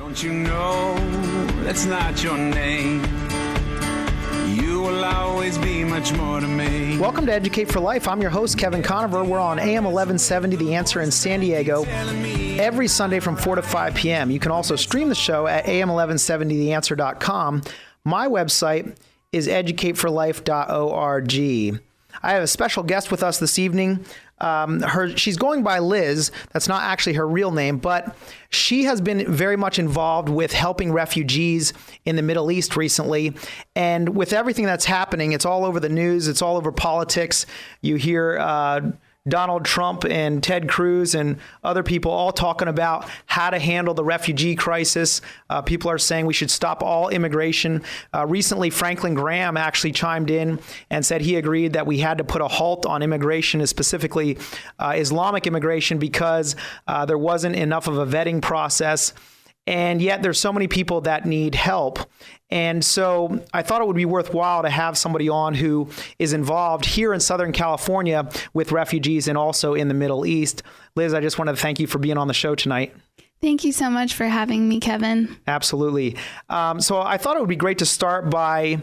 Don't you know that's not your name? You will always be much more to me. Welcome to Educate for Life. I'm your host, Kevin Conover. We're on AM 1170, The Answer in San Diego, every Sunday from 4 to 5 p.m. You can also stream the show at am1170theanswer.com. My website is educateforlife.org. I have a special guest with us this evening. She's going by Liz. That's not actually her real name, but she has been very much involved with helping refugees in the Middle East recently. And with everything that's happening, it's all over the news. It's all over politics. You hear Donald Trump and Ted Cruz and other people all talking about how to handle the refugee crisis. People are saying we should stop all immigration. Recently, Franklin Graham actually chimed in and said he agreed that we had to put a halt on immigration, specifically Islamic immigration, because there wasn't enough of a vetting process. And yet there's so many people that need help. And so I thought it would be worthwhile to have somebody on who is involved here in Southern California with refugees and also in the Middle East. Liz, I just wanted to thank you for being on the show tonight. Thank you so much for having me, Kevin. Absolutely. So I thought it would be great to start by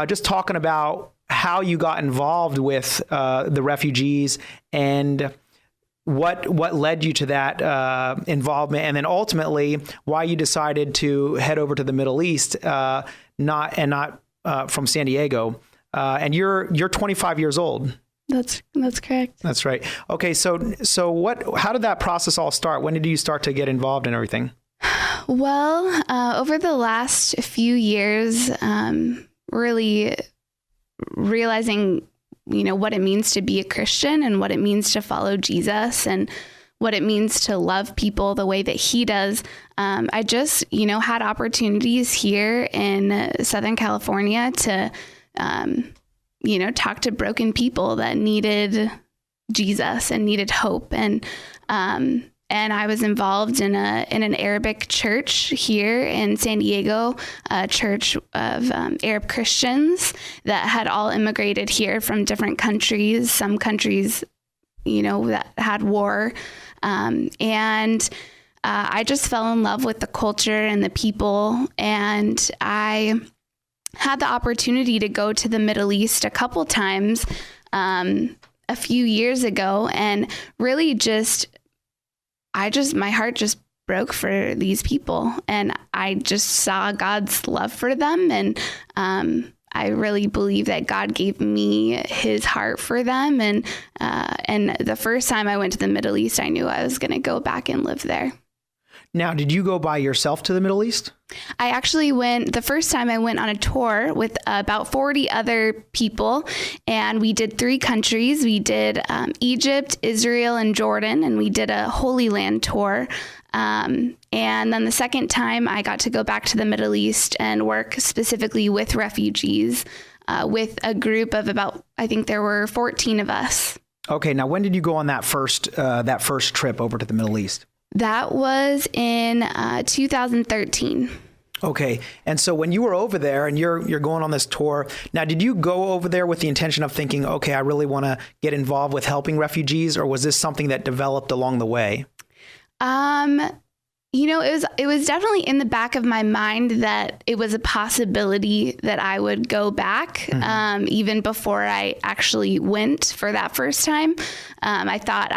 just talking about how you got involved with the refugees and what led you to that involvement, and then ultimately why you decided to head over to the Middle East, not from San Diego. And you're 25 years old. That's correct. That's right. Okay, so how did that process all start? When did you start to get involved in everything? Well, over the last few years, really realizing what it means to be a Christian and what it means to follow Jesus and what it means to love people the way that he does. I just, had opportunities here in Southern California to, talk to broken people that needed Jesus and needed hope. And I was involved in an Arabic church here in San Diego, a church of Arab Christians that had all immigrated here from different countries, some countries, that had war. And I just fell in love with the culture and the people. And I had the opportunity to go to the Middle East a couple times a few years ago, and really my heart just broke for these people, and I just saw God's love for them. And I really believe that God gave me his heart for them. And the first time I went to the Middle East, I knew I was going to go back and live there. Now, did you go by yourself to the Middle East? I actually the first time I went on a tour with about 40 other people, and we did 3 countries. We did Egypt, Israel, and Jordan, and we did a Holy Land tour. And then the second time I got to go back to the Middle East and work specifically with refugees with a group of about, I think there were 14 of us. Okay. Now, when did you go on that first trip over to the Middle East? That was in 2013. Okay. And so when you were over there and you're going on this tour, now, did you go over there with the intention of thinking, okay, I really want to get involved with helping refugees, or was this something that developed along the way? It was definitely in the back of my mind that it was a possibility that I would go back, even before I actually went for that first time. I thought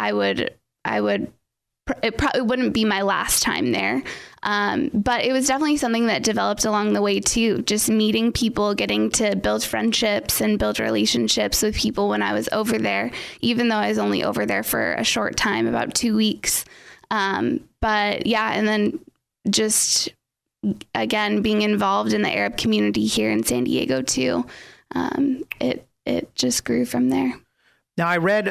it probably wouldn't be my last time there. But it was definitely something that developed along the way too. Just meeting people, getting to build friendships and build relationships with people when I was over there, even though I was only over there for a short time, about 2 weeks. But yeah, and then just, again, being involved in the Arab community here in San Diego too. It just grew from there. Now, I read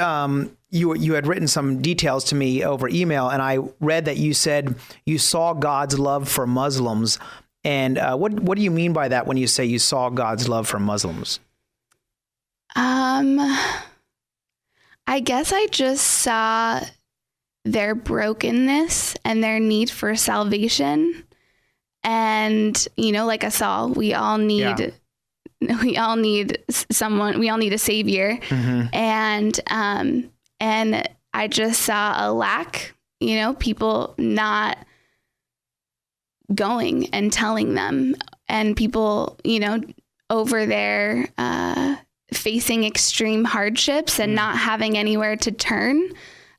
you had written some details to me over email, and I read that you said you saw God's love for Muslims. And what do you mean by that when you say you saw God's love for Muslims? I guess I just saw their brokenness and their need for salvation. And, like us all, we all need someone, we all need a savior. Mm-hmm. And I just saw a lack, people not going and telling them, and people, over there facing extreme hardships and not having anywhere to turn.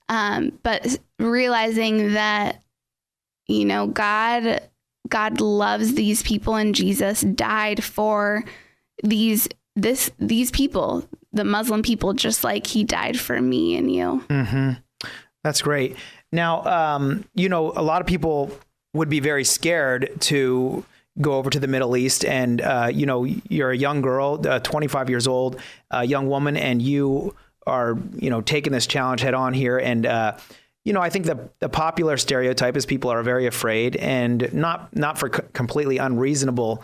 But realizing that, God loves these people, and Jesus died for these people, the Muslim people, just like he died for me and you. Mm-hmm. That's great. Now, a lot of people would be very scared to go over to the Middle East, and, you're a young girl, 25 years old, a young woman, and you are, taking this challenge head on here. And, I think the popular stereotype is people are very afraid, and not for completely unreasonable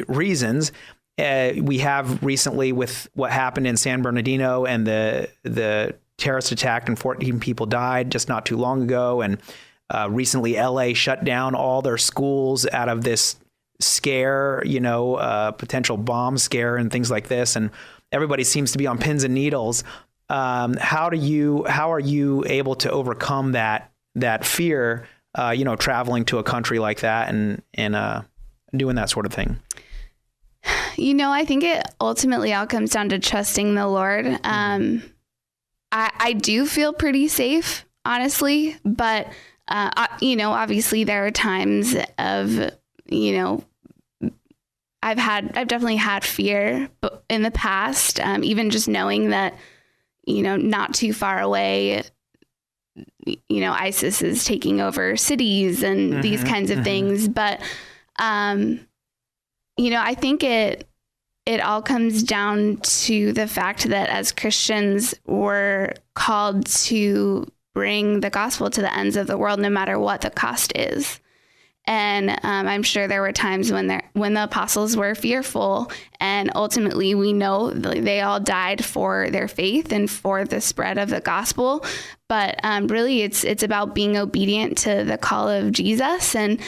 reasons. We have recently, with what happened in San Bernardino and the terrorist attack, and 14 people died just not too long ago. And recently LA shut down all their schools out of this scare, potential bomb scare and things like this. And everybody seems to be on pins and needles. How are you able to overcome that fear, traveling to a country like that and doing that sort of thing? I think it ultimately all comes down to trusting the Lord. I do feel pretty safe, honestly, but, obviously there are times of, I've definitely had fear in the past, even just knowing that, not too far away, ISIS is taking over cities and these kinds of things. But, I think it all comes down to the fact that as Christians, we're called to bring the gospel to the ends of the world, no matter what the cost is. And I'm sure there were times when the apostles were fearful, and ultimately we know they all died for their faith and for the spread of the gospel. But really, it's about being obedient to the call of Jesus and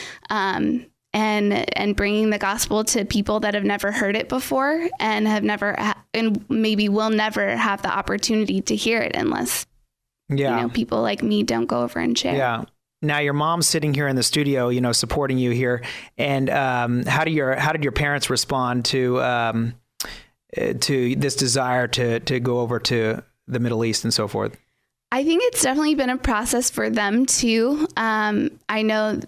bringing the gospel to people that have never heard it before and have never and maybe will never have the opportunity to hear it unless people like me don't go over and share. Yeah. Now your mom's sitting here in the studio, supporting you here. And how did your parents respond to this desire to go over to the Middle East and so forth? I think it's definitely been a process for them too. I know,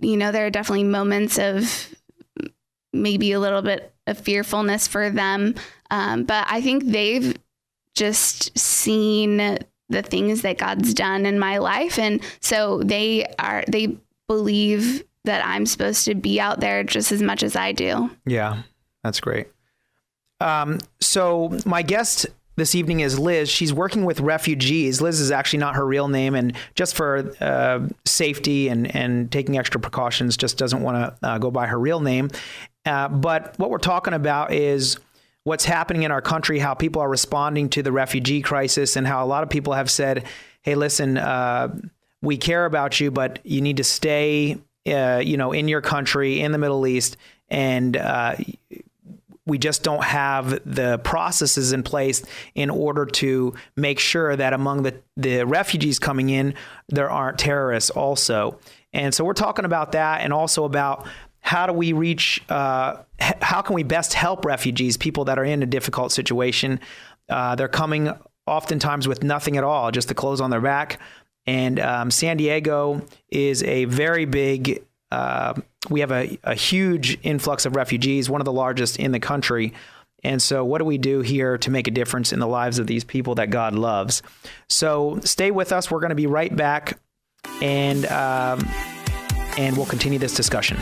there are definitely moments of maybe a little bit of fearfulness for them. But I think they've just seen the things that God's done in my life. And so they believe that I'm supposed to be out there just as much as I do. Yeah, that's great. So my guest this evening is Liz. She's working with refugees. Liz is actually not her real name, and just for safety and taking extra precautions, just doesn't want to go by her real name. But what we're talking about is what's happening in our country, how people are responding to the refugee crisis, and how a lot of people have said, hey, listen, we care about you, but you need to stay, in your country, in the Middle East. And we just don't have the processes in place in order to make sure that among the refugees coming in, there aren't terrorists also. And so we're talking about that, and also about how do we reach, how can we best help refugees, people that are in a difficult situation? They're coming oftentimes with nothing at all, just the clothes on their back. And San Diego is a very big, we have a huge influx of refugees, one of the largest in the country. And so what do we do here to make a difference in the lives of these people that God loves? So stay with us. We're going to be right back, and we'll continue this discussion.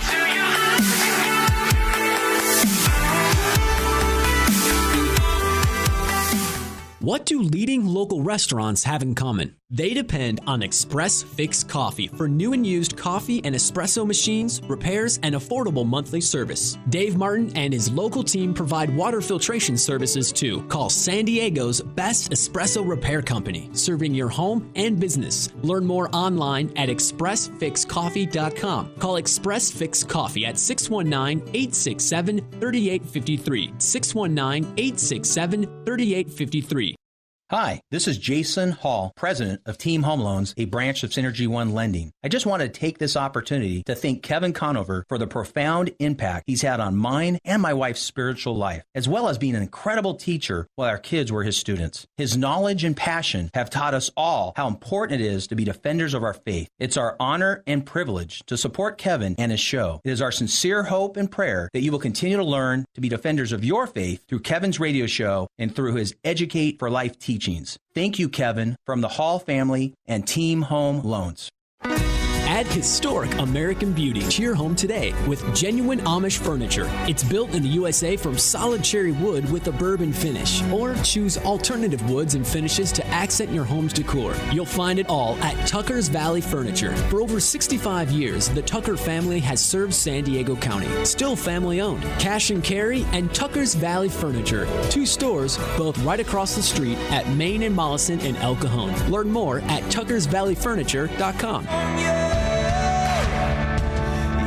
What do leading local restaurants have in common? They depend on Express Fix Coffee for new and used coffee and espresso machines, repairs, and affordable monthly service. Dave Martin and his local team provide water filtration services too. Call San Diego's best espresso repair company, serving your home and business. Learn more online at expressfixcoffee.com. Call Express Fix Coffee at 619-867-3853. 619-867-3853. Hi, this is Jason Hall, president of Team Home Loans, a branch of Synergy One Lending. I just want to take this opportunity to thank Kevin Conover for the profound impact he's had on mine and my wife's spiritual life, as well as being an incredible teacher while our kids were his students. His knowledge and passion have taught us all how important it is to be defenders of our faith. It's our honor and privilege to support Kevin and his show. It is our sincere hope and prayer that you will continue to learn to be defenders of your faith through Kevin's radio show and through his Educate for Life teachings. Thank you, Kevin, from the Hall family and Team Home Loans. Add historic American beauty to your home today with genuine Amish furniture. It's built in the USA from solid cherry wood with a bourbon finish. Or choose alternative woods and finishes to accent your home's decor. You'll find it all at Tucker's Valley Furniture. For over 65 years, the Tucker family has served San Diego County. Still family owned. Cash and Carry and Tucker's Valley Furniture. 2 stores, both right across the street at Main and Mollison in El Cajon. Learn more at tuckersvalleyfurniture.com.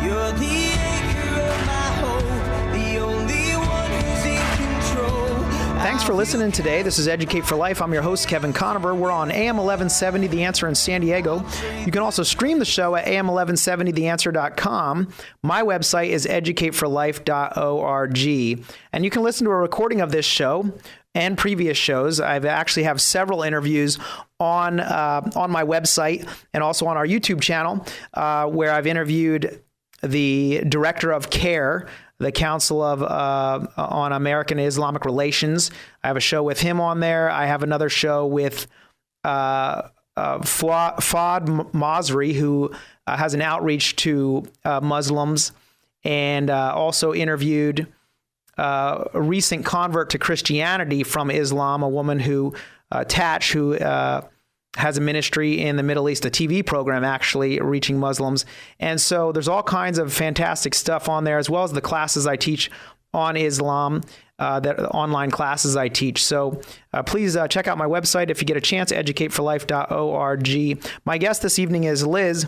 You're the anchor of my hope, the only one who's in control. Thanks for listening today. This is Educate for Life. I'm your host, Kevin Conover. We're on AM 1170, The Answer in San Diego. You can also stream the show at am1170theanswer.com. My website is educateforlife.org. And you can listen to a recording of this show and previous shows. I actually have several interviews on my website and also on our YouTube channel where I've interviewed the director of CARE, the Council on American Islamic Relations. I have a show with him on there. I have another show with Fuad Masri, who has an outreach to Muslims, and also interviewed a recent convert to Christianity from Islam, a woman who, Tatch, who has a ministry in the Middle East, a TV program actually reaching Muslims. And so there's all kinds of fantastic stuff on there, as well as the classes I teach on Islam, that online classes I teach. So please check out my website if you get a chance, educateforlife.org. My guest this evening is Liz.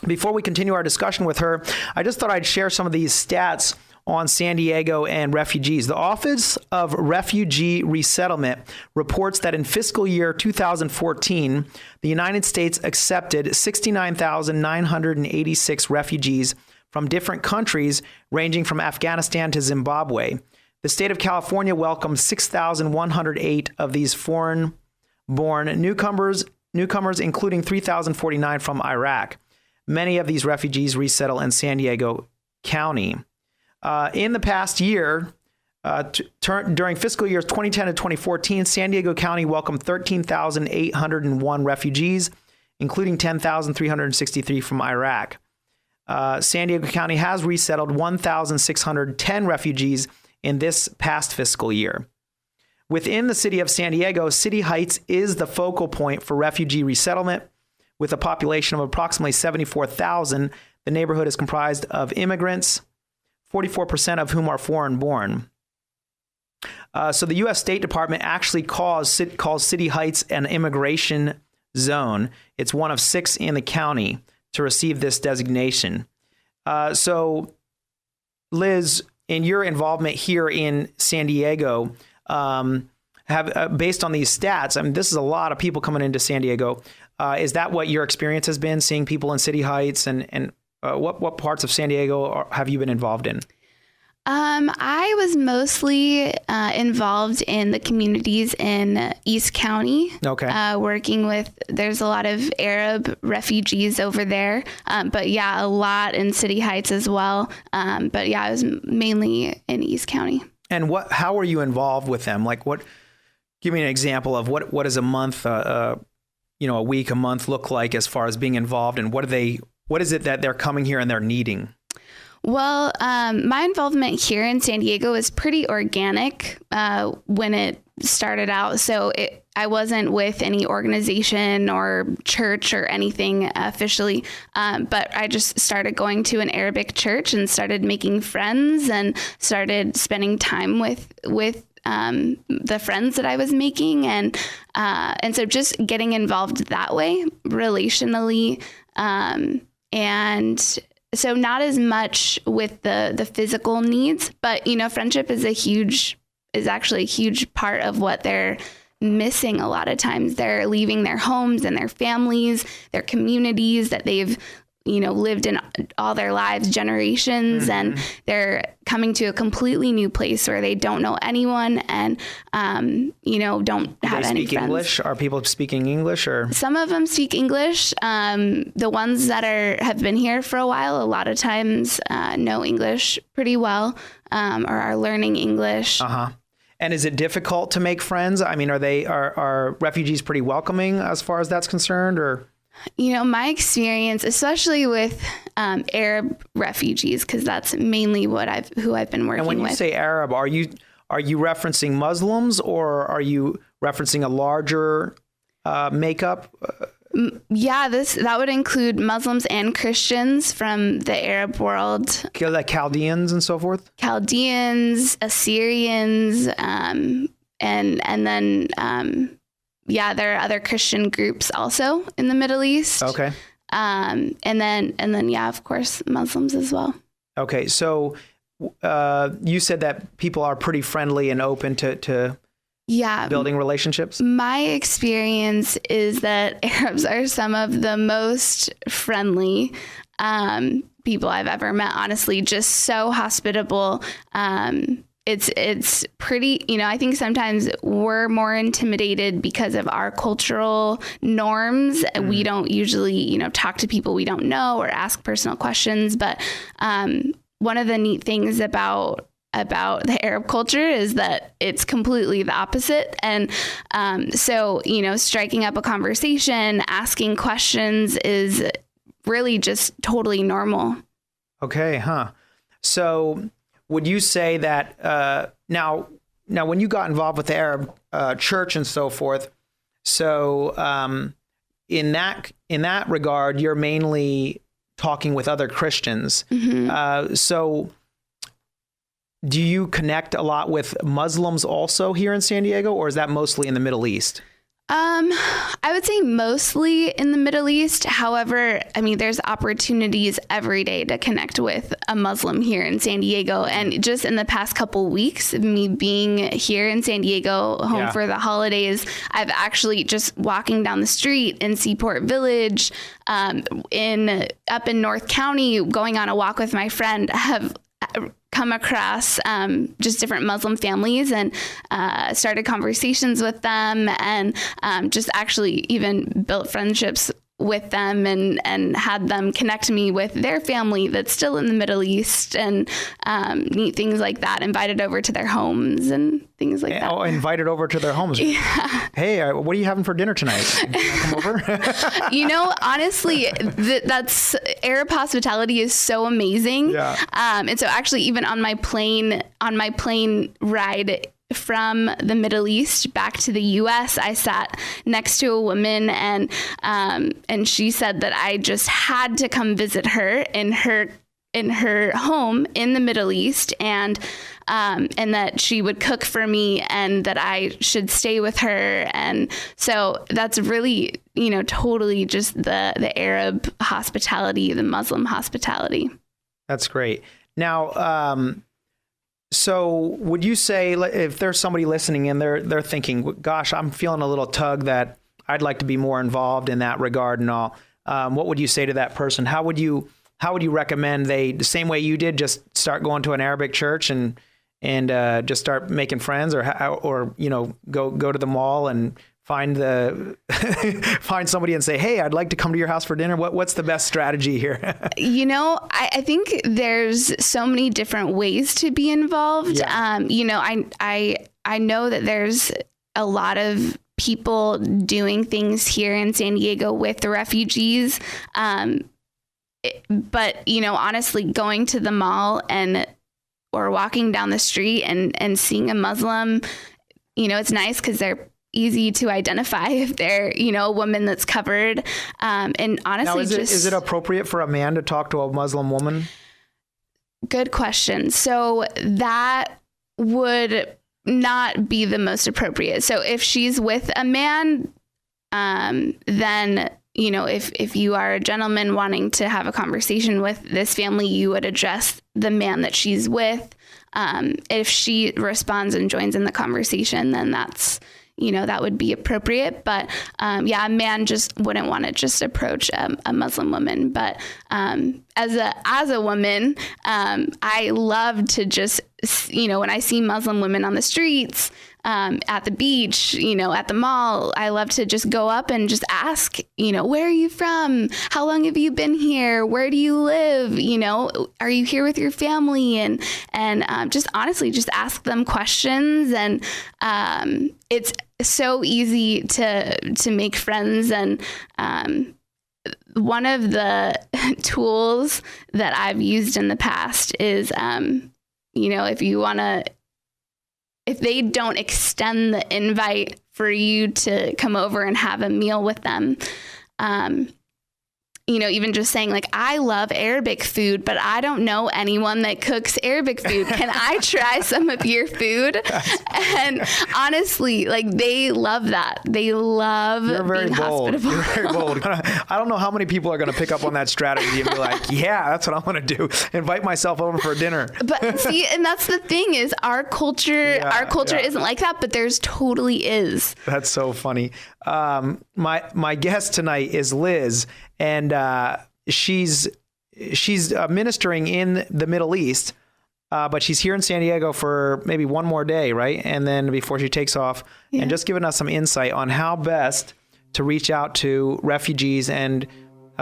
Before we continue our discussion with her, I just thought I'd share some of these stats on San Diego and refugees. The Office of Refugee Resettlement reports that in fiscal year 2014, the United States accepted 69,986 refugees from different countries, ranging from Afghanistan to Zimbabwe. The state of California welcomed 6,108 of these foreign-born newcomers, including 3,049 from Iraq. Many of these refugees resettle in San Diego County. In the past year, during fiscal years 2010 to 2014, San Diego County welcomed 13,801 refugees, including 10,363 from Iraq. San Diego County has resettled 1,610 refugees in this past fiscal year. Within the city of San Diego, City Heights is the focal point for refugee resettlement. With a population of approximately 74,000, the neighborhood is comprised of immigrants, 44% of whom are foreign-born. So the U.S. State Department actually calls City Heights an immigration zone. It's one of 6 in the county to receive this designation. So, Liz, in your involvement here in San Diego, based on these stats, I mean, this is a lot of people coming into San Diego. Is that what your experience has been, seeing people in City Heights, and what parts of San Diego have you been involved in? I was mostly involved in the communities in East County. Okay. Working with, there's a lot of Arab refugees over there. But yeah, a lot in City Heights as well. But yeah, I was mainly in East County. And how are you involved with them? Like give me an example of what is a month, a week, a month look like as far as being involved, and what is it that they're coming here and they're needing? Well, my involvement here in San Diego is pretty organic when it started out. So I wasn't with any organization or church or anything officially, but I just started going to an Arabic church and started making friends and started spending time with the friends that I was making. And so just getting involved that way, relationally, and so not as much with the physical needs, but, friendship is actually a huge part of what they're missing a lot of times. They're leaving their homes and their families, their communities that they've, lived in all their lives, generations, and they're coming to a completely new place where they don't know anyone and, don't have any friends. Speak English? Are people speaking English or? Some of them speak English. The ones that have been here for a while, a lot of times know English pretty well, or are learning English. Uh-huh. And is it difficult to make friends? I mean, are refugees pretty welcoming as far as that's concerned, or? My experience, especially with Arab refugees, because that's mainly who I've been working with. And when you say Arab, are you referencing Muslims, or are you referencing a larger makeup? Yeah, that would include Muslims and Christians from the Arab world. Like Chaldeans and so forth? Chaldeans, Assyrians, and then there are other Christian groups also in the Middle East. Okay. And then of course, Muslims as well. Okay, so you said that people are pretty friendly and open to building relationships? My experience is that Arabs are some of the most friendly people I've ever met, honestly, just so hospitable. It's pretty, I think sometimes we're more intimidated because of our cultural norms. We don't usually, talk to people we don't know or ask personal questions. But one of the neat things about the Arab culture is that it's completely the opposite. And so, striking up a conversation, asking questions is really just totally normal. Okay, huh. So would you say that now when you got involved with the Arab church and so forth, so in that regard, you're mainly talking with other Christians. Mm-hmm. So do you connect a lot with Muslims also here in San Diego, or is that mostly in the Middle East? I would say mostly in the Middle East. However, there's opportunities every day to connect with a Muslim here in San Diego. And just in the past couple weeks, me being here in San Diego, home for the holidays, I've actually just walking down the street in Seaport Village, up in North County, going on a walk with my friend, have come across just different Muslim families and started conversations with them, and just actually even built friendships with them and had them connect me with their family that's still in the Middle East, and neat things like that. Invited over to their homes and things like that. Oh, invited over to their homes. Yeah. Hey, what are you having for dinner tonight? Can I come over? Honestly, that's Arab hospitality is so amazing. Yeah. And so actually, even on my plane ride from the Middle East back to the U.S., I sat next to a woman, and she said that I just had to come visit her in her home in the Middle East, and that she would cook for me, and that I should stay with her. And so that's really, totally just the Arab hospitality, the Muslim hospitality. That's great. Now, so would you say, if there's somebody listening and they're thinking, gosh, I'm feeling a little tug that I'd like to be more involved in that regard and all, what would you say to that person? How would you recommend the same way you did, just start going to an Arabic church and just start making friends, or go to the mall and find somebody and say, hey, I'd like to come to your house for dinner. What's the best strategy here? I think there's so many different ways to be involved. Yeah. I know that there's a lot of people doing things here in San Diego with the refugees. But, honestly, going to the mall or walking down the street and seeing a Muslim, it's nice because they're easy to identify if they're, a woman that's covered. And honestly, now, is it appropriate for a man to talk to a Muslim woman? Good question. So that would not be the most appropriate. So if she's with a man, then, if you are a gentleman wanting to have a conversation with this family, you would address the man that she's with. If she responds and joins in the conversation, then that's, that would be appropriate. But a man just wouldn't want to just approach a Muslim woman. But as a woman, I love to just, when I see Muslim women on the streets, at the beach, at the mall, I love to just go up and just ask, where are you from? How long have you been here? Where do you live? Are you here with your family? And just honestly, just ask them questions. And it's so easy to make friends. And one of the tools that I've used in the past is, if they don't extend the invite for you to come over and have a meal with them, even just saying like, I love Arabic food, but I don't know anyone that cooks Arabic food. Can I try some of your food? And honestly, like they love that. They love being hospitable. You're very bold. I don't know how many people are going to pick up on that strategy and be like, yeah, that's what I want to do. Invite myself over for dinner. But see, and that's the thing is our culture isn't like that, but there's totally is. That's so funny. My guest tonight is Liz, and she's ministering in the Middle East, but she's here in San Diego for maybe one more day, right? And then before she takes off, and just giving us some insight on how best to reach out to refugees and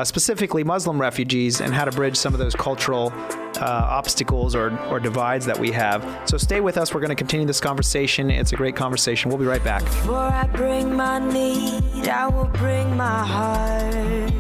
specifically Muslim refugees, and how to bridge some of those cultural obstacles or divides that we have. So stay with us. We're going to continue this conversation. It's a great conversation. We'll be right back. Before I bring my need, I will bring my heart.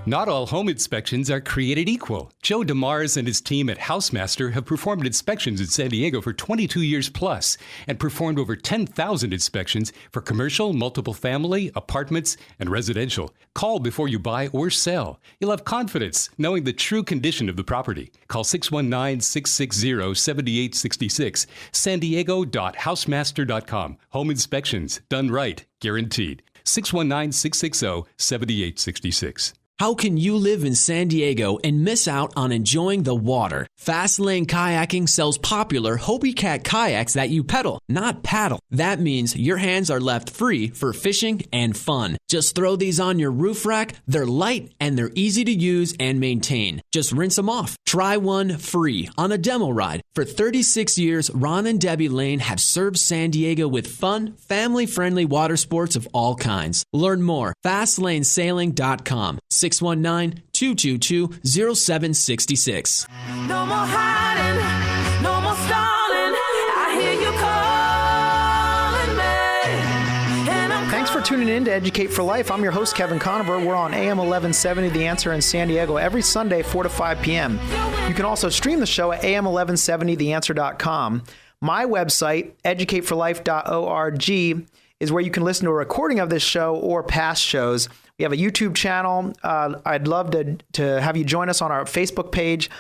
Not all home inspections are created equal. Joe DeMars and his team at Housemaster have performed inspections in San Diego for 22 years plus and performed over 10,000 inspections for commercial, multiple family, apartments, and residential. Call before you buy or sell. You'll have confidence knowing the true condition of the property. Call 619-660-7866, sandiego.housemaster.com. Home inspections, done right, guaranteed. 619-660-7866. How can you live in San Diego and miss out on enjoying the water? Fast Lane Kayaking sells popular Hobie Cat kayaks that you pedal, not paddle. That means your hands are left free for fishing and fun. Just throw these on your roof rack. They're light and they're easy to use and maintain. Just rinse them off. Try one free on a demo ride. For 36 years, Ron and Debbie Lane have served San Diego with fun, family-friendly water sports of all kinds. Learn more. FastLaneSailing.com. 619-222-0766. No more hiding, no more stalling. I hear you calling me. And I'm Thanks for tuning in to Educate for Life. I'm your host, Kevin Conover. We're on AM 1170, The Answer in San Diego, every Sunday, 4 to 5 p.m. You can also stream the show at am1170theanswer.com. My website, educateforlife.org, is where you can listen to a recording of this show or past shows. We have a YouTube channel. I'd love to have you join us on our Facebook page,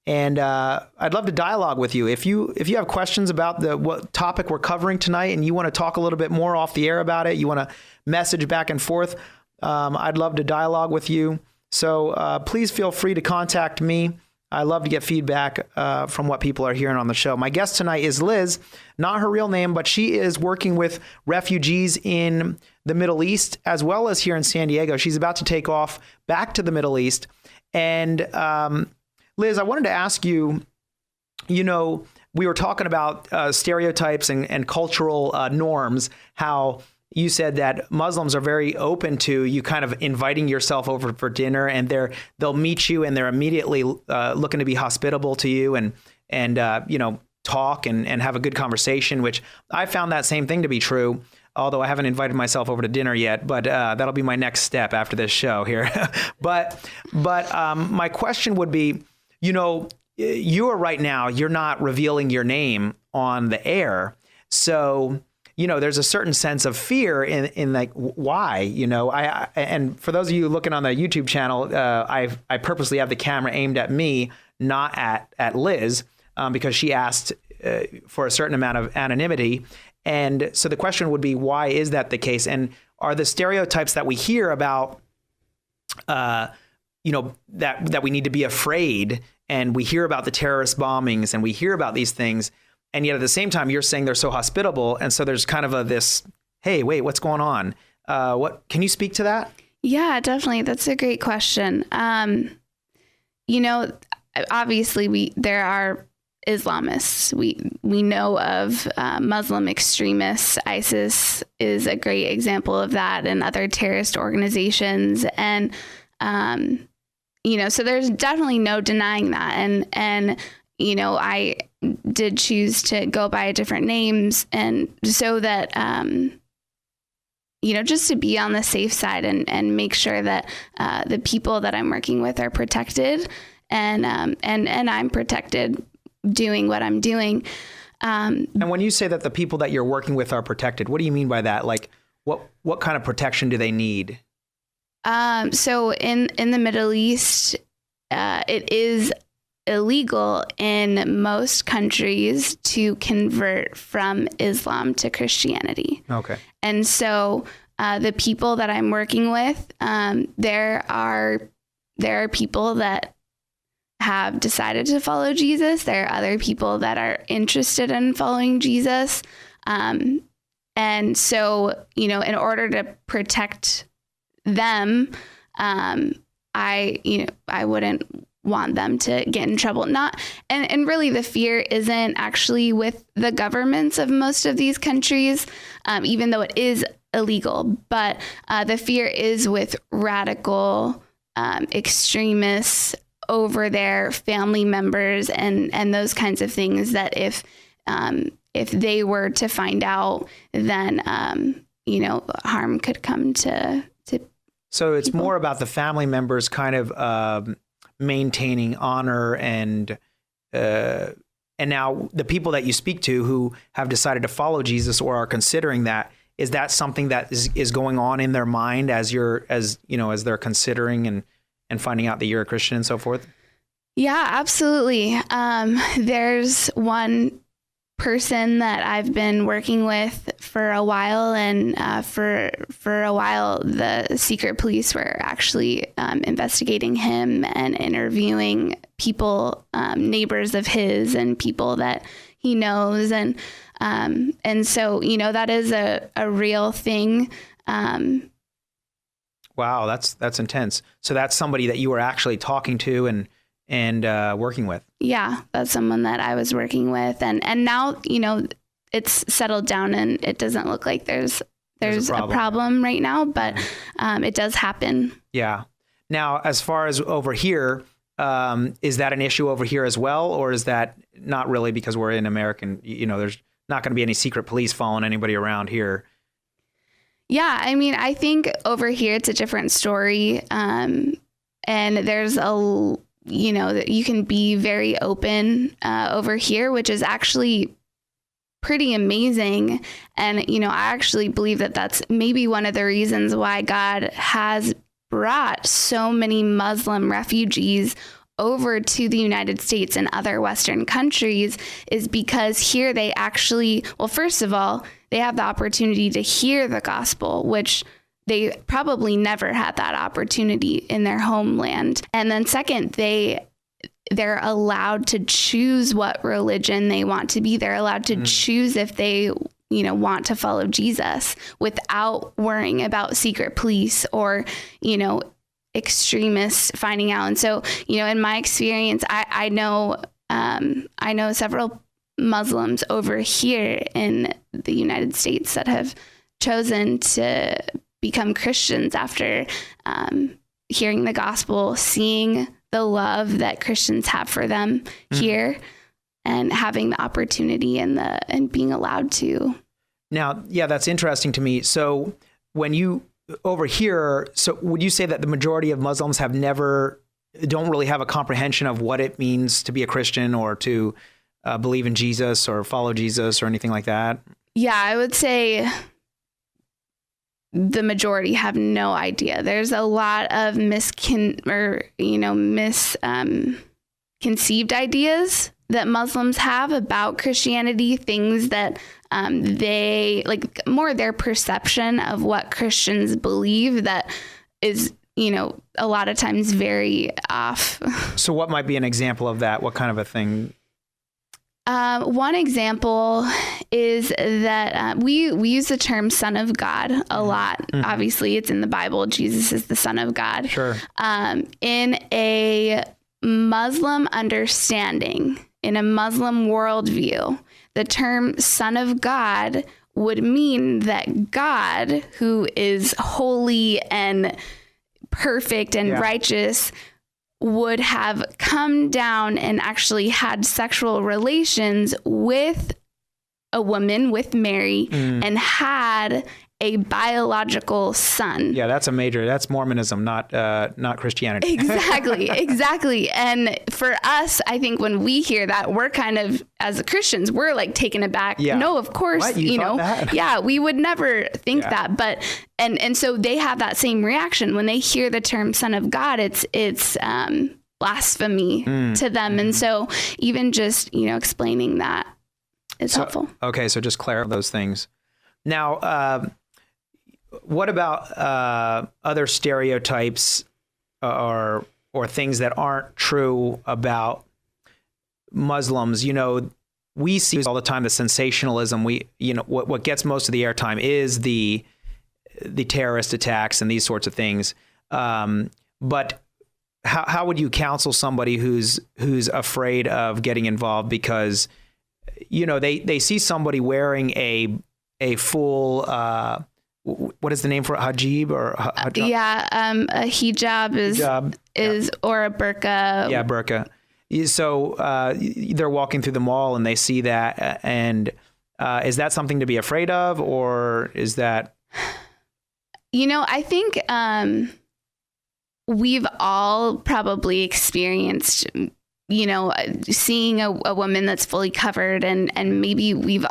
and I'd love to dialogue with you. If you have questions about what topic we're covering tonight, and you want to talk a little bit more off the air about it, you want to message back and forth, I'd love to dialogue with you. So please feel free to contact me. I love to get feedback from what people are hearing on the show. My guest tonight is Liz, not her real name, but she is working with refugees in the Middle East as well as here in San Diego. She's about to take off back to the Middle East. And Liz, I wanted to ask you, we were talking about stereotypes and cultural norms, how you said that Muslims are very open to you kind of inviting yourself over for dinner, and they'll meet you and they're immediately looking to be hospitable to you and talk and have a good conversation, which I found that same thing to be true, although I haven't invited myself over to dinner yet, but that'll be my next step after this show here. But my question would be, you are right now, you're not revealing your name on the air. So there's a certain sense of fear in like, why, and for those of you looking on the YouTube channel, I purposely have the camera aimed at me, not at Liz, because she asked for a certain amount of anonymity. And so the question would be, why is that the case? And are the stereotypes that we hear about, that we need to be afraid, and we hear about the terrorist bombings and we hear about these things, And yet at the same time, you're saying they're so hospitable. And so there's kind of this, hey, wait, what's going on? What can you speak to that? Yeah, definitely. That's a great question. Obviously there are Islamists. We know of Muslim extremists. ISIS is a great example of that, and other terrorist organizations. And, so there's definitely no denying that. And I did choose to go by different names, and so that, just to be on the safe side and make sure that the people that I'm working with are protected, and I'm protected doing what I'm doing. And when you say that the people that you're working with are protected, what do you mean by that? Like, what kind of protection do they need? So in the Middle East, it is illegal in most countries to convert from Islam to Christianity. Okay. And so the people that I'm working with, there are people that have decided to follow Jesus. There are other people that are interested in following Jesus. And so, in order to protect them, I wouldn't want them to get in trouble. And really the fear isn't actually with the governments of most of these countries, even though it is illegal, but the fear is with radical extremists over their family members and those kinds of things, that if they were to find out, then harm could come to So it's people. more about the family members kind of maintaining honor, and now the people that you speak to who have decided to follow Jesus or are considering that, is that something that is going on in their mind as they're considering and finding out that you're a Christian and so forth? Yeah, absolutely. There's one person that I've been working with for a while, and for a while the secret police were actually investigating him and interviewing people, neighbors of his and people that he knows, and so that is a real thing. Wow, that's intense. So that's somebody that you were actually talking to and working with. Yeah, that's someone that I was working with, and now it's settled down, and it doesn't look like there's a problem right now, but it does happen. Yeah. Now, as far as over here, is that an issue over here as well, or is that not really, because we're in American? There's not going to be any secret police following anybody around here. Yeah, I mean, I think over here it's a different story, and there's that you can be very open over here, which is actually pretty amazing. And, I actually believe that that's maybe one of the reasons why God has brought so many Muslim refugees over to the United States and other Western countries, is because here they actually, well, first of all, they have the opportunity to hear the gospel, which they probably never had that opportunity in their homeland. And then second, they're allowed to choose what religion they want to be. They're allowed to choose if they, want to follow Jesus without worrying about secret police or, extremists finding out. And so, in my experience, I know several Muslims over here in the United States that have chosen to become Christians after hearing the gospel, seeing the love that Christians have for them here, and having the opportunity and being allowed to. Now, yeah, that's interesting to me. So when you over here, so would you say that the majority of Muslims don't really have a comprehension of what it means to be a Christian or to believe in Jesus or follow Jesus or anything like that? Yeah, I would say the majority have no idea. There's a lot of misconceived ideas that Muslims have about Christianity, things that they like, more their perception of what Christians believe that is, a lot of times very off. So what might be an example of that? What kind of a thing? One example is that we use the term Son of God a lot. Obviously, it's in the Bible. Jesus is the Son of God. Sure. In a Muslim understanding, in a Muslim worldview, the term Son of God would mean that God, who is holy and perfect and righteous, would have come down and actually had sexual relations with a woman, with Mary, and had a biological son. Yeah, that's Mormonism, not Christianity. Exactly. And for us, I think when we hear that, we're kind of, as Christians, we're like taken aback. Yeah. No, of course, What? You thought that? Yeah, we would never think that. But, and so they have that same reaction when they hear the term Son of God. It's blasphemy to them. And so even just, explaining that is helpful. Okay. So just clarify those things. Now, what about other stereotypes or things that aren't true about Muslims? We see all the time the sensationalism. What gets most of the airtime is the terrorist attacks and these sorts of things. But how would you counsel somebody who's afraid of getting involved because they see somebody wearing a full what is the name for it? Hijab or hijab? Yeah, a hijab is or a burqa. Yeah, burqa. So they're walking through the mall and they see that, and is that something to be afraid of, or is that? I think we've all probably experienced, seeing a woman that's fully covered, and maybe we've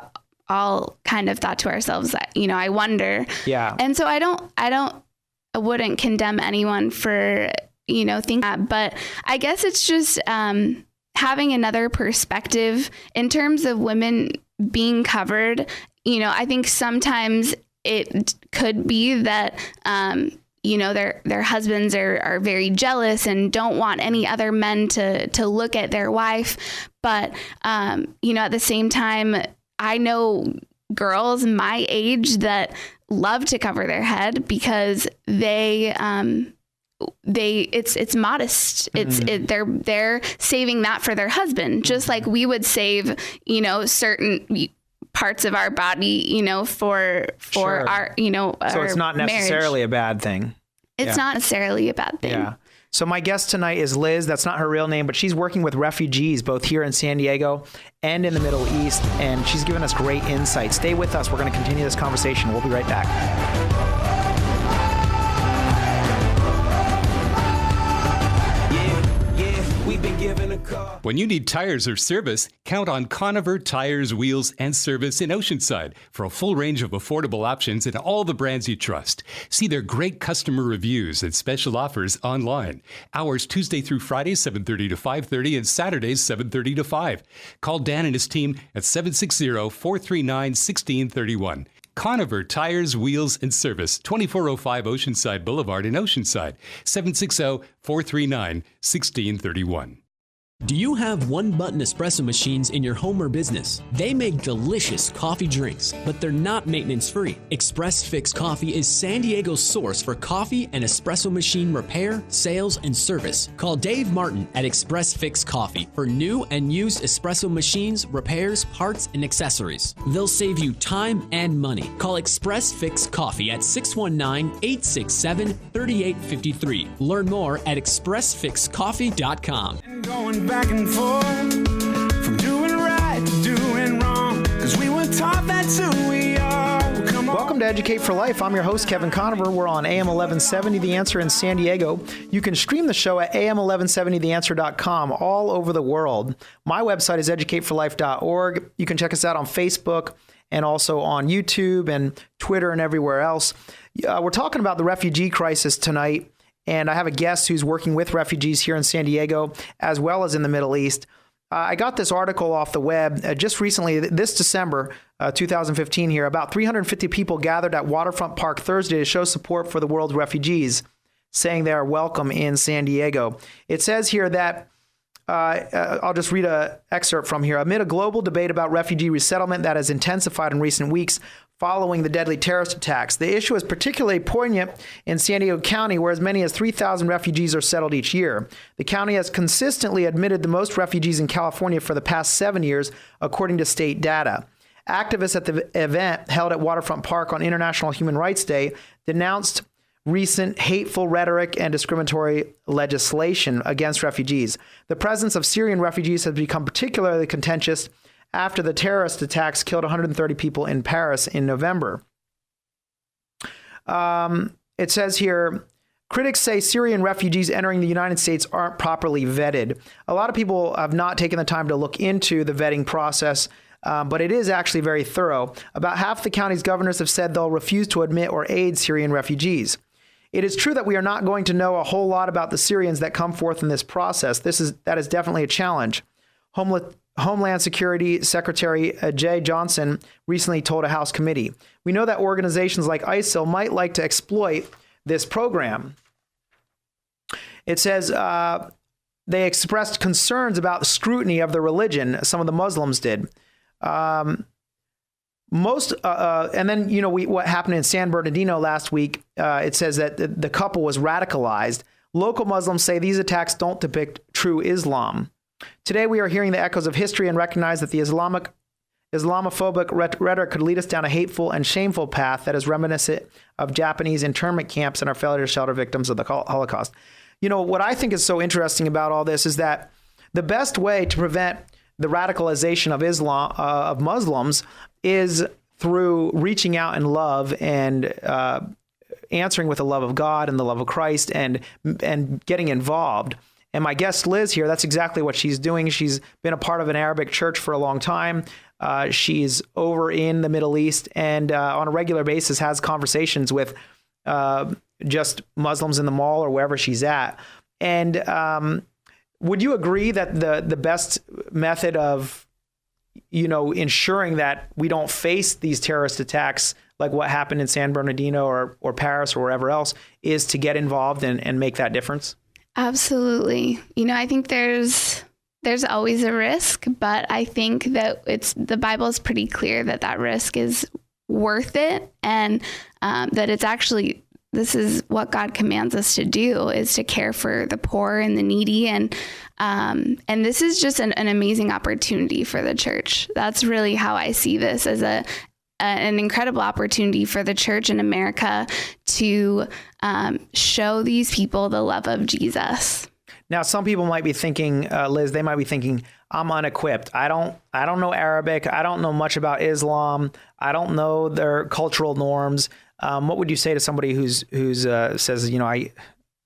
all kind of thought to ourselves that, I wonder. Yeah. And so I wouldn't condemn anyone for, thinking that, but I guess it's just having another perspective in terms of women being covered. I think sometimes it could be that, their husbands are very jealous and don't want any other men to look at their wife. But, at the same time, I know girls my age that love to cover their head because it's modest. They're saving that for their husband, just like we would save, certain parts of our body, for our, so it's not necessarily marriage. A bad thing. It's not necessarily a bad thing. Yeah. So my guest tonight is Liz. That's not her real name, but she's working with refugees both here in San Diego and in the Middle East, and she's given us great insight. Stay with us. We're going to continue this conversation. We'll be right back. When you need tires or service, count on Conover Tires, Wheels, and Service in Oceanside for a full range of affordable options and all the brands you trust. See their great customer reviews and special offers online. Hours Tuesday through Friday, 7:30 to 5:30, and Saturdays, 7:30 to 5. Call Dan and his team at 760-439-1631. Conover Tires, Wheels, and Service, 2405 Oceanside Boulevard in Oceanside, 760-439-1631. Do you have one-button espresso machines in your home or business? They make delicious coffee drinks, but they're not maintenance-free. Express Fix Coffee is San Diego's source for coffee and espresso machine repair, sales, and service. Call Dave Martin at Express Fix Coffee for new and used espresso machines, repairs, parts, and accessories. They'll save you time and money. Call Express Fix Coffee at 619-867-3853. Learn more at expressfixcoffee.com. Going back and forth from doing right to doing wrong, because we were taught that's who we are. Welcome to Educate for Life. I'm your host, Kevin Conover. We're on AM 1170 The Answer in San Diego. You can stream the show at am1170theanswer.com all over the world. My website is educateforlife.org. You can check us out on Facebook and also on YouTube and Twitter and everywhere else. We're talking about the refugee crisis tonight. And I have a guest who's working with refugees here in San Diego, as well as in the Middle East. I got this article off the web just recently, this December, 2015 here. About 350 people gathered at Waterfront Park Thursday to show support for the world's refugees, saying they are welcome in San Diego. It says here that I'll just read an excerpt from here. Amid a global debate about refugee resettlement that has intensified in recent weeks following the deadly terrorist attacks, the issue is particularly poignant in San Diego County, where as many as 3,000 refugees are settled each year. The county has consistently admitted the most refugees in California for the past 7 years, according to state data. Activists at the event held at Waterfront Park on International Human Rights Day denounced recent hateful rhetoric and discriminatory legislation against refugees. The presence of Syrian refugees has become particularly contentious after the terrorist attacks killed 130 people in Paris in November. It says here, critics say Syrian refugees entering the United States aren't properly vetted. A lot of people have not taken the time to look into the vetting process, but it is actually very thorough. About half the county's governors have said they'll refuse to admit or aid Syrian refugees. It is true that we are not going to know a whole lot about the Syrians that come forth in this process. That is definitely a challenge. Homeland Security Secretary Jay Johnson recently told a House committee, "We know that organizations like ISIL might like to exploit this program." It says they expressed concerns about scrutiny of the religion. Some of the Muslims did. And then, what happened in San Bernardino last week, it says that the couple was radicalized. Local Muslims say these attacks don't depict true Islam. Today, we are hearing the echoes of history and recognize that the Islamophobic rhetoric could lead us down a hateful and shameful path that is reminiscent of Japanese internment camps and our failure to shelter victims of the Holocaust. What I think is so interesting about all this is that the best way to prevent the radicalization of Islam, of Muslims, is through reaching out in love and answering with the love of God and the love of Christ and getting involved. And my guest Liz here, that's exactly what she's doing. She's been a part of an Arabic church for a long time. She's over in the Middle East and on a regular basis has conversations with just Muslims in the mall or wherever she's at. And would you agree that the best method of ensuring that we don't face these terrorist attacks like what happened in San Bernardino or Paris or wherever else is to get involved and make that difference? Absolutely. I think there's always a risk, but I think that the Bible is pretty clear that risk is worth it, and that it's actually, this is what God commands us to do, is to care for the poor and the needy. And this is just an amazing opportunity for the church. That's really how I see this, as an incredible opportunity for the church in America to show these people the love of Jesus. Now, some people might be thinking, Liz, they might be thinking, I'm unequipped. I don't know Arabic. I don't know much about Islam. I don't know their cultural norms. What would you say to somebody who says,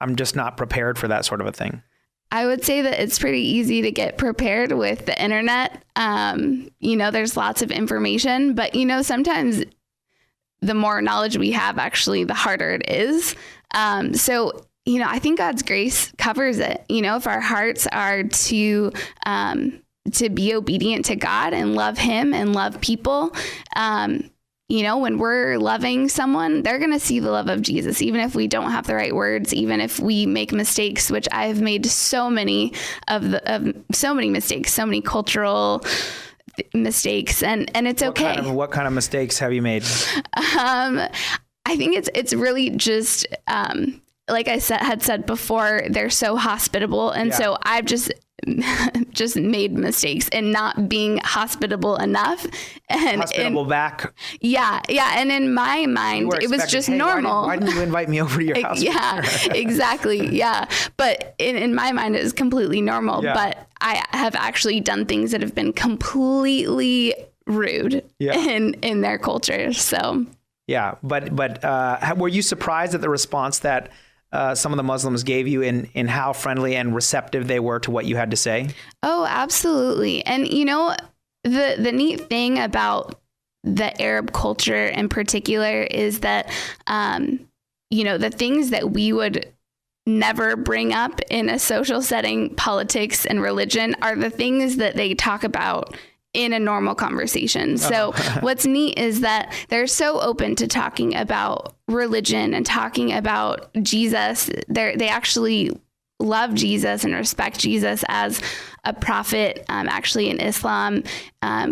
I'm just not prepared for that sort of a thing? I would say that it's pretty easy to get prepared with the internet. There's lots of information, but, sometimes the more knowledge we have, actually, the harder it is. So, I think God's grace covers it. If our hearts are to be obedient to God and love Him and love people, when we're loving someone, they're going to see the love of Jesus, even if we don't have the right words, even if we make mistakes, which I've made so many mistakes, so many cultural mistakes, and it's okay. What kind of mistakes have you made? I think it's really just, like I had said before, they're so hospitable. And so I've just made mistakes in not being hospitable enough. And hospitable back. Yeah. And in my mind, it was just normal. Why didn't you invite me over to your house? Yeah, exactly. Yeah. But in my mind, it was completely normal. Yeah. But I have actually done things that have been completely rude in their culture. So. Yeah. But were you surprised at the response that some of the Muslims gave you in how friendly and receptive they were to what you had to say? Oh, absolutely. And, the neat thing about the Arab culture in particular is that, the things that we would never bring up in a social setting, politics and religion, are the things that they talk about in a normal conversation. So what's neat is that they're so open to talking about religion and talking about Jesus. They actually love Jesus and respect Jesus as a prophet. Actually, in Islam,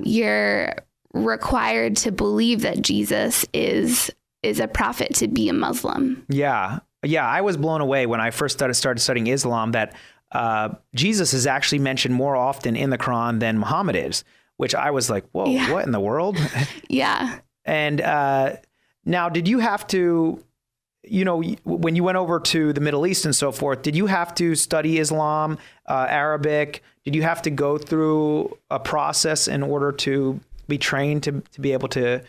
you're required to believe that Jesus is a prophet to be a Muslim. Yeah. I was blown away when I first started studying Islam that Jesus is actually mentioned more often in the Quran than Muhammad is, which I was like, whoa, what in the world? Yeah. And now, did you have to, when you went over to the Middle East and so forth, did you have to study Islam, Arabic? Did you have to go through a process in order to be trained to be able to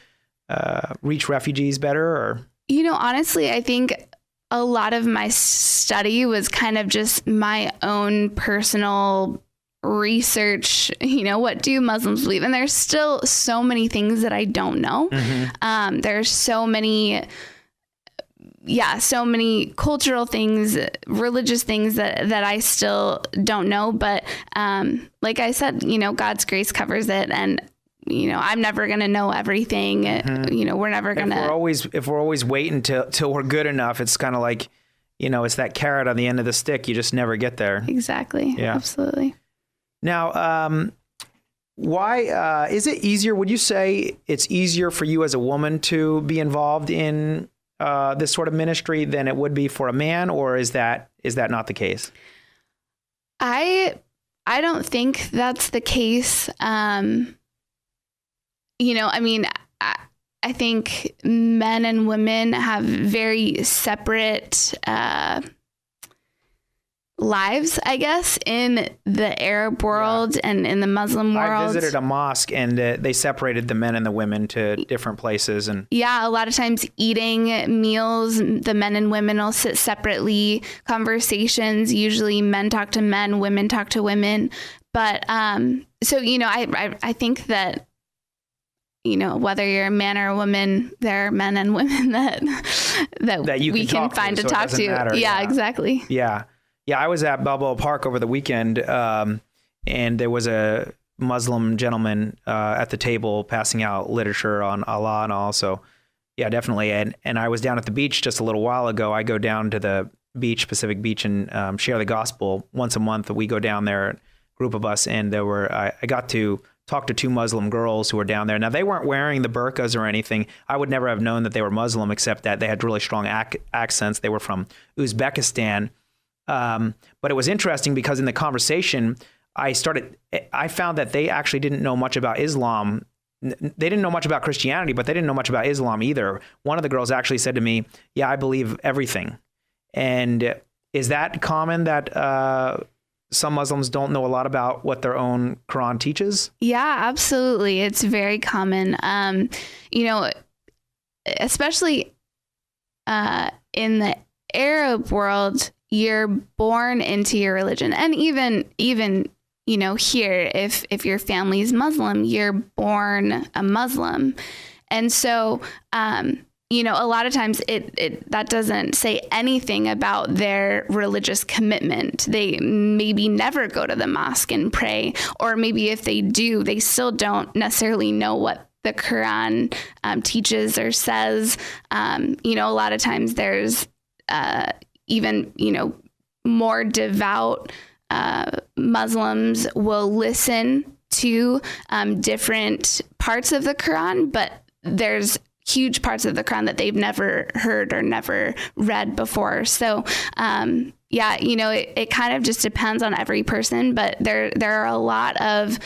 reach refugees better? Or honestly, I think a lot of my study was kind of just my own personal research. What do Muslims believe? And there's still so many things that I don't know. There's so many cultural things, religious things that I still don't know. But like I said, God's grace covers it. And I'm never going to know everything. We're never going to. If we're always waiting till we're good enough, it's kind of like, it's that carrot on the end of the stick. You just never get there. Exactly. Yeah. Absolutely. Now, why is it easier? Would you say it's easier for you as a woman to be involved in this sort of ministry than it would be for a man, or is that not the case? I don't think that's the case. I think men and women have very separate lives, I guess, in the Arab world and in the Muslim world. I visited a mosque and they separated the men and the women to different places. And a lot of times eating meals, the men and women will sit separately. Conversations, usually men talk to men, women talk to women. But I think that whether you're a man or a woman, there are men and women that we can find to talk to. Yeah, exactly. Yeah. I was at Balboa Park over the weekend, and there was a Muslim gentleman at the table passing out literature on Allah and all. So, yeah, definitely. And I was down at the beach just a little while ago. I go down to the beach, Pacific Beach, and share the gospel once a month. We go down there, a group of us, and I got to talk to two Muslim girls who were down there. Now, they weren't wearing the burqas or anything. I would never have known that they were Muslim, except that they had really strong accents. They were from Uzbekistan. But it was interesting because in the conversation, I found that they actually didn't know much about Islam. They didn't know much about Christianity, but they didn't know much about Islam either. One of the girls actually said to me, "Yeah, I believe everything." And is that common that some Muslims don't know a lot about what their own Quran teaches? Yeah, absolutely. It's very common. Especially in the Arab world, you're born into your religion. And even here, if your family's Muslim, you're born a Muslim. And so, a lot of times that doesn't say anything about their religious commitment. They maybe never go to the mosque and pray, or maybe if they do, they still don't necessarily know what the Quran teaches or says. A lot of times there's even more devout Muslims will listen to different parts of the Quran, but there's huge parts of the Quran that they've never heard or never read before. So, it kind of just depends on every person, but there are a lot of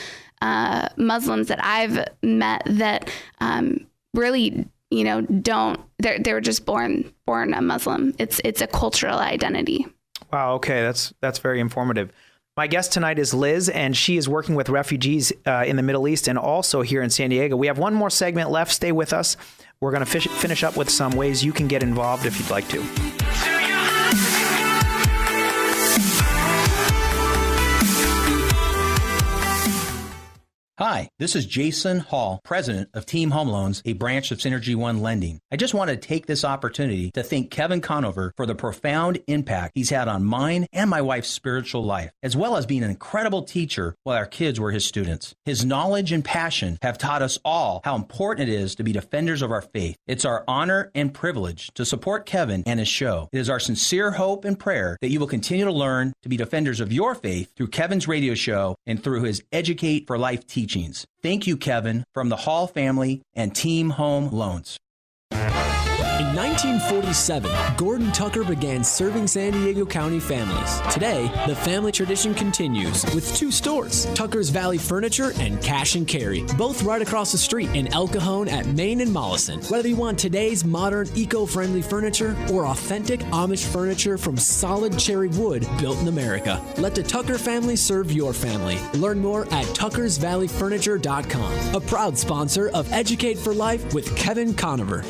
Muslims that I've met that really, they were just born a Muslim. It's a cultural identity. Wow. Okay. That's very informative. My guest tonight is Liz, and she is working with refugees in the Middle East and also here in San Diego. We have one more segment left. Stay with us. We're going to finish up with some ways you can get involved if you'd like to. Hi, this is Jason Hall, president of Team Home Loans, a branch of Synergy One Lending. I just want to take this opportunity to thank Kevin Conover for the profound impact he's had on mine and my wife's spiritual life, as well as being an incredible teacher while our kids were his students. His knowledge and passion have taught us all how important it is to be defenders of our faith. It's our honor and privilege to support Kevin and his show. It is our sincere hope and prayer that you will continue to learn to be defenders of your faith through Kevin's radio show and through his Educate for Life teachings. Thank you, Kevin, from the Hall family and Team Home Loans. In 1947, Gordon Tucker began serving San Diego County families. Today, the family tradition continues with 2 stores, Tucker's Valley Furniture and Cash and Carry, both right across the street in El Cajon at Main and Mollison. Whether you want today's modern, eco-friendly furniture or authentic Amish furniture from solid cherry wood built in America, let the Tucker family serve your family. Learn more at tuckersvalleyfurniture.com, a proud sponsor of Educate for Life with Kevin Conover.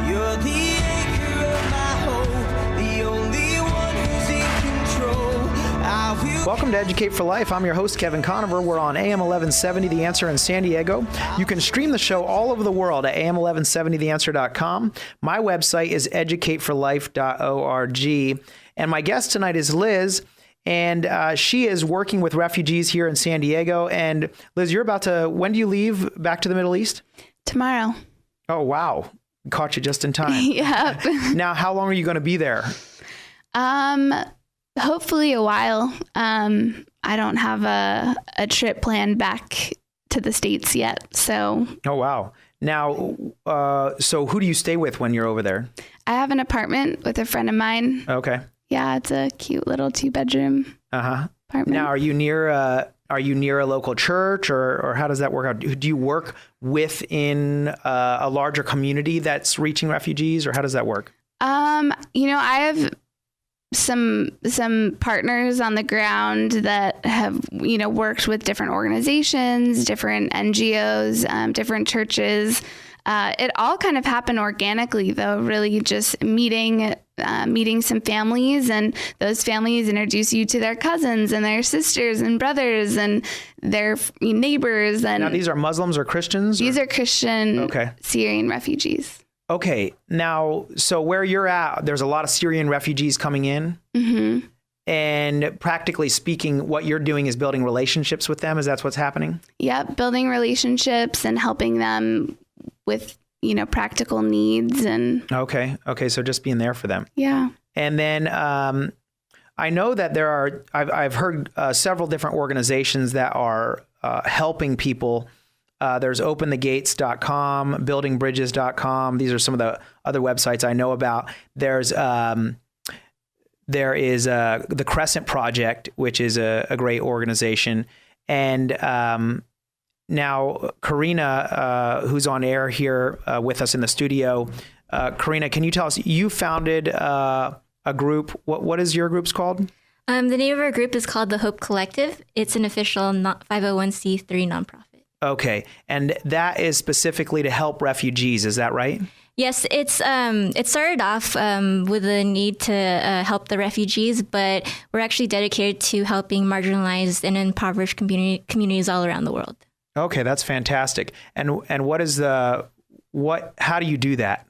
You're the anchor of my hope, the only one who's in control. I will. Welcome to Educate for Life. I'm your host, Kevin Conover. We're on AM 1170, The Answer in San Diego. You can stream the show all over the world at am1170theanswer.com. My website is educateforlife.org. And my guest tonight is Liz, and she is working with refugees here in San Diego. And Liz, when do you leave back to the Middle East? Tomorrow. Oh, wow. Caught you just in time. Yep. Now, how long are you going to be there? Hopefully a while. I don't have a trip planned back to the States yet. So. Oh, wow. Now, so who do you stay with when you're over there? I have an apartment with a friend of mine. Okay. Yeah, it's a cute little 2-bedroom apartment. Now, are you near a local church, or how does that work out? Do you work within a larger community that's reaching refugees, or how does that work? I have some partners on the ground that have, worked with different organizations, different NGOs, different churches. It all kind of happened organically, though, really just meeting some families, and those families introduce you to their cousins and their sisters and brothers and their neighbors. And now, these are Muslims or Christians? These are Christian Syrian refugees. Okay. Now, so where you're at, there's a lot of Syrian refugees coming in. Mm-hmm. And practically speaking, what you're doing is building relationships with them. Is that what's happening? Yep. Building relationships and helping them with practical needs. And okay, so just being there for them. Yeah. And then I know that I've heard several different organizations that are helping people. There's openthegates.com, buildingbridges.com. These are some of the other websites I know about. There is the Crescent Project, which is a great organization. And now, Karina, who's on air here with us in the studio, Karina, can you tell us, you founded a group. What is your group's called? The name of our group is called the Hope Collective. It's an official 501c3 nonprofit. Okay. And that is specifically to help refugees. Is that right? Yes, it started off with a need to help the refugees, but we're actually dedicated to helping marginalized and impoverished communities all around the world. Okay, that's fantastic. And how do you do that?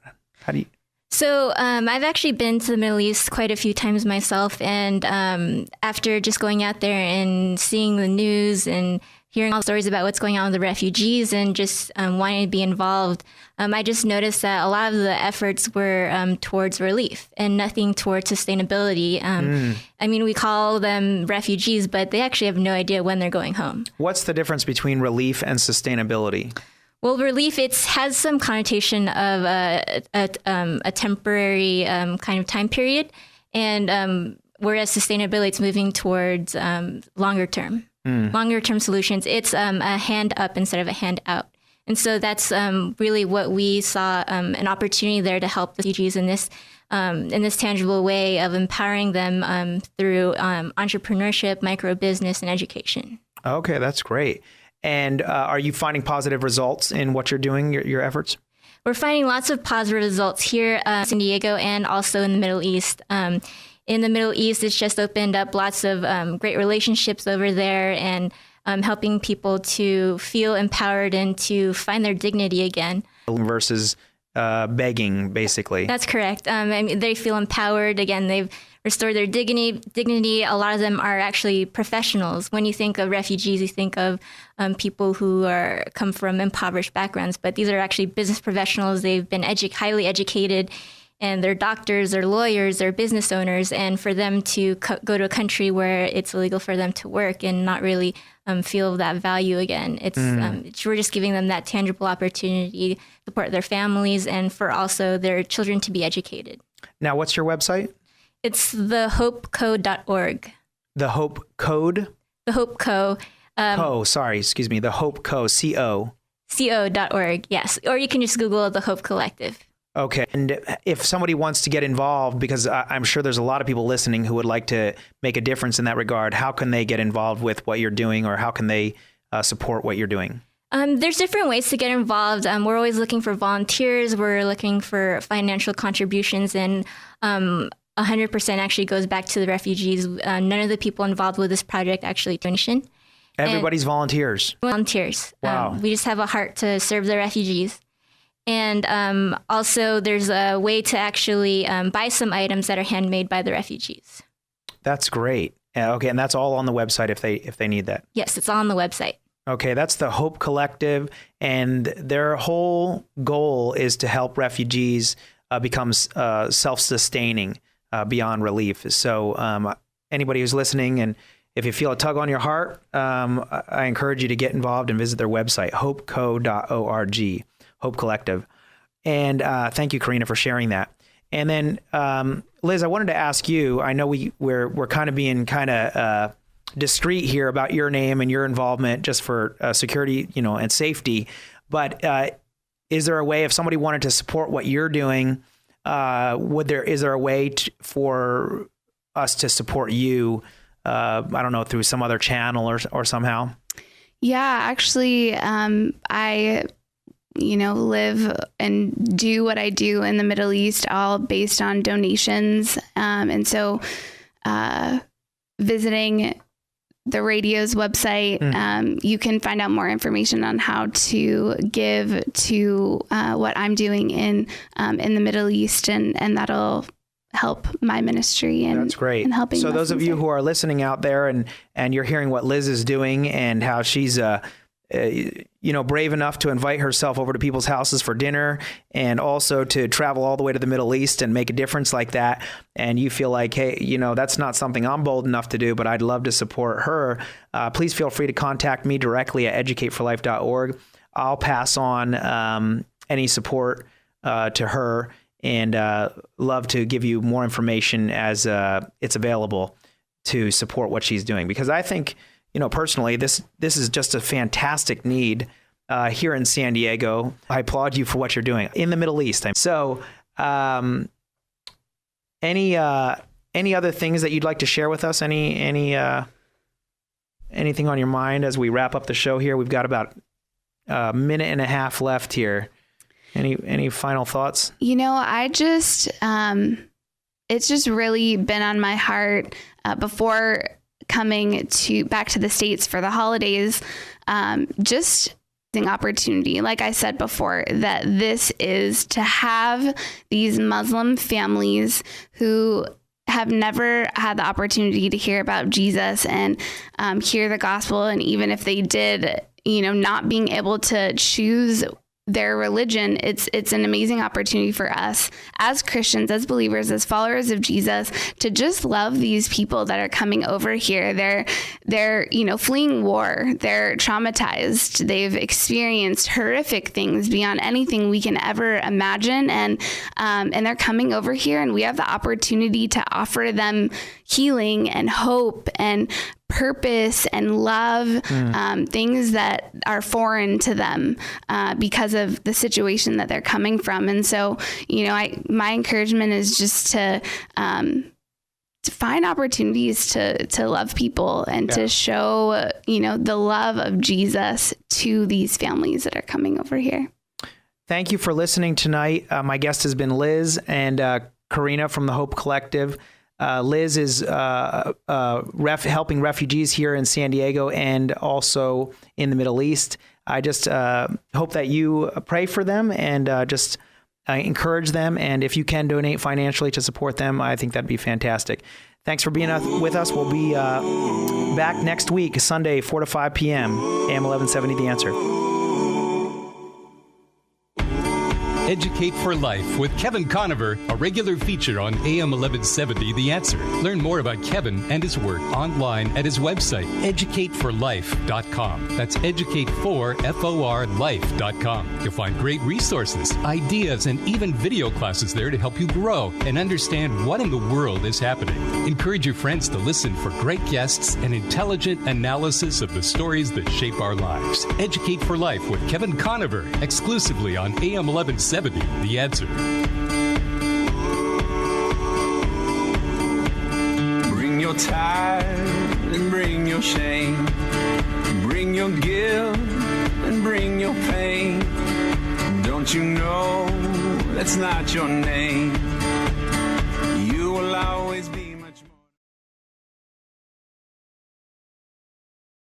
So I've actually been to the Middle East quite a few times myself. And after just going out there and seeing the news and hearing all the stories about what's going on with the refugees and just wanting to be involved, I just noticed that a lot of the efforts were towards relief and nothing towards sustainability. I mean, we call them refugees, but they actually have no idea when they're going home. What's the difference between relief and sustainability? Well, relief, it has some connotation of a temporary kind of time period, and whereas sustainability, it's moving towards longer term solutions. It's a hand up instead of a hand out. And so that's really what we saw, an opportunity there to help the refugees in this tangible way of empowering them through entrepreneurship, micro business, and education. Okay, that's great. And are you finding positive results in what you're doing, your efforts? We're finding lots of positive results here in San Diego and also in the Middle East. In the Middle East, it's just opened up lots of great relationships over there. And helping people to feel empowered and to find their dignity again. Versus begging, basically. That's correct. I mean, they feel empowered. Again, they've restored their dignity. A lot of them are actually professionals. When you think of refugees, you think of people who come from impoverished backgrounds, but these are actually business professionals. They've been highly educated, and they're doctors, they're lawyers, they're business owners. And for them to go to a country where it's illegal for them to work and not really feel that value again, we're just giving them that tangible opportunity to support their families and for also their children to be educated. Now, what's your website? It's thehopecode.org. The Hope Code? The Hope Co. The Hope Co. C-O. Co.org, yes. Or you can just Google the Hope Collective. Okay. And if somebody wants to get involved, because I'm sure there's a lot of people listening who would like to make a difference in that regard, how can they get involved with what you're doing, or how can they support what you're doing? There's different ways to get involved. We're always looking for volunteers. We're looking for financial contributions, and 100% actually goes back to the refugees. None of the people involved with this project actually donation. Everybody's volunteers. Volunteers. Wow. We just have a heart to serve the refugees. And also there's a way to actually buy some items that are handmade by the refugees. That's great. Okay, and that's all on the website if they need that. Yes, it's all on the website. Okay, that's the Hope Collective, and their whole goal is to help refugees become self-sustaining beyond relief. So anybody who's listening, and if you feel a tug on your heart, I encourage you to get involved and visit their website, hopeco.org, Hope Collective. And thank you, Karina, for sharing that. And then, Liz, I wanted to ask you, I know we're kind of being kind of discreet here about your name and your involvement just for security, and safety. But is there a way, if somebody wanted to support what you're doing, is there a way for us to support you? I don't know, through some other channel or somehow? Yeah, actually, I live and do what I do in the Middle East, all based on donations. And so visiting the radio's website, you can find out more information on how to give to what I'm doing in the Middle East, and that'll help my ministry. And that's great. And helping. So those of you who are listening out there and you're hearing what Liz is doing and how she's brave enough to invite herself over to people's houses for dinner, and also to travel all the way to the Middle East and make a difference like that. And you feel like, hey, that's not something I'm bold enough to do, but I'd love to support her. Please feel free to contact me directly at educateforlife.org. I'll pass on any support to her, and love to give you more information as it's available to support what she's doing. Because I think, personally, this is just a fantastic need here in San Diego. I applaud you for what you're doing in the Middle East. So any other things that you'd like to share with us? Anything on your mind as we wrap up the show here? We've got about a minute and a half left here. Any final thoughts? I just, it's just really been on my heart before coming back to the States for the holidays, just the opportunity, like I said before, that this is to have these Muslim families who have never had the opportunity to hear about Jesus and hear the gospel. And even if they did, not being able to choose their religion, it's an amazing opportunity for us as Christians, as believers, as followers of Jesus, to just love these people that are coming over here. They're fleeing war. They're traumatized. They've experienced horrific things beyond anything we can ever imagine, and they're coming over here, and we have the opportunity to offer them healing and hope and purpose and love, things that are foreign to them because of the situation that they're coming from. And so, my encouragement is just to find opportunities to love people and to show, the love of Jesus to these families that are coming over here. Thank you for listening tonight. My guest has been Liz and Karina from the Hope Collective. Liz is helping refugees here in San Diego and also in the Middle East. I just hope that you pray for them and just encourage them. And if you can donate financially to support them, I think that'd be fantastic. Thanks for being with us. We'll be back next week, Sunday, 4 to 5 p.m., AM 1170, The Answer. Educate for Life with Kevin Conover, a regular feature on AM 1170 The Answer. Learn more about Kevin and his work online at his website, educateforlife.com. That's educateforlife.com. You'll find great resources, ideas, and even video classes there to help you grow and understand what in the world is happening. Encourage your friends to listen for great guests and intelligent analysis of the stories that shape our lives. Educate for Life with Kevin Conover, exclusively on AM 1170. The Answer. Bring your tithe and bring your shame. Bring your guilt and bring your pain. Don't you know that's not your name?